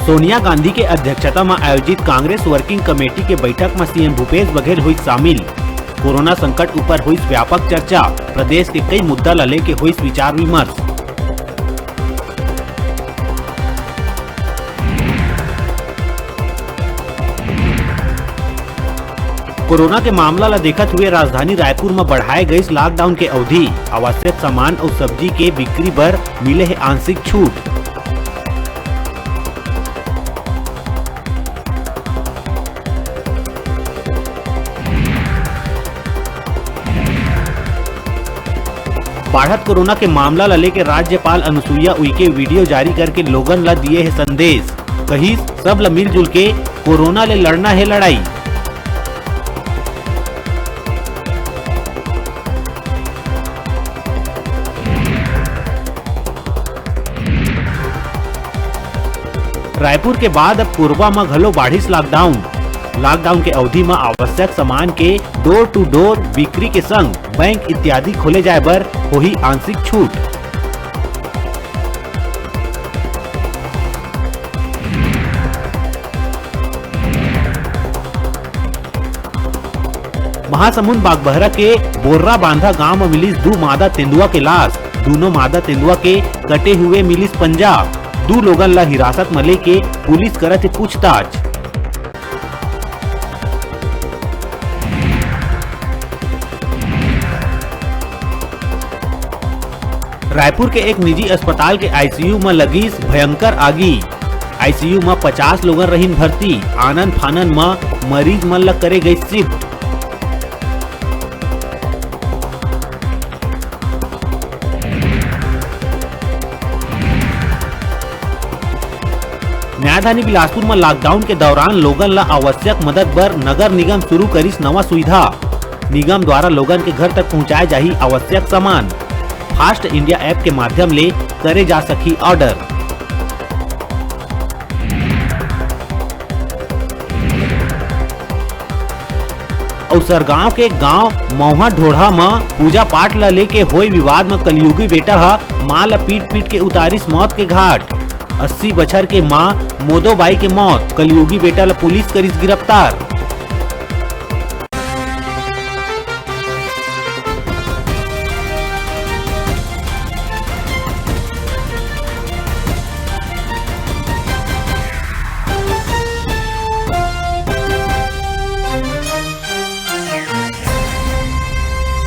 सोनिया गांधी के अध्यक्षता में आयोजित कांग्रेस वर्किंग कमेटी के बैठक में सीएम भूपेश बघेल हुई शामिल। कोरोना संकट ऊपर हुई व्यापक चर्चा, प्रदेश के कई मुद्दा ला लेके हुई विचार विमर्श। कोरोना के मामला ला देखते हुए राजधानी रायपुर में बढ़ाए गई लॉकडाउन के अवधि। आवश्यक सामान और सब्जी के बिक्री पर मिले है आंशिक छूट। बढ़त कोरोना के मामला ला लेके राज्यपाल अनुसुईया उइके वीडियो जारी करके लोगन ला दिए है संदेश। कही सब ला मिलजुल के कोरोना ले लड़ना है लड़ाई। रायपुर के बाद अब कोरबा में घलो बाढ़िस लॉकडाउन के अवधि में आवश्यक सामान के डोर टू डोर बिक्री के संग बैंक इत्यादि खोले जाए बर होही आंशिक छूट। महासमुंद बागबहरा के बोर्रा बांधा गांव में मिली 2 मादा तेंदुआ के लाश। दोनों मादा तेंदुआ के कटे हुए मिली पंजा। 2 लोगन ला हिरासत में लेके पुलिस करत पूछताछ। रायपुर के एक निजी अस्पताल के आईसीयू में लगी भयंकर आगी। आईसीयू में 50 लोगन रहीन भर्ती। आनन फानन में मरीज मन ला करे गई शिफ्ट। न्यायधानी बिलासपुर में लॉकडाउन के दौरान लोगन ला आवश्यक मदद बर नगर निगम शुरू करिस नवा सुविधा। निगम द्वारा लोगन के घर तक पहुंचाए जाही आवश्यक सामान। फास्ट इंडिया ऐप के माध्यम ले करे जा सकी ऑर्डर। औसरगांव के गांव मौहा ढोढ़ा में पूजा पाठ ला लेके होई विवाद में कलयुगी बेटा हा मां ला पीट के उतारिस मौत के घाट। 80 बछर के मां मोदोबाई के मौत। कलयुगी बेटा ला पुलिस करिस गिरफ्तार।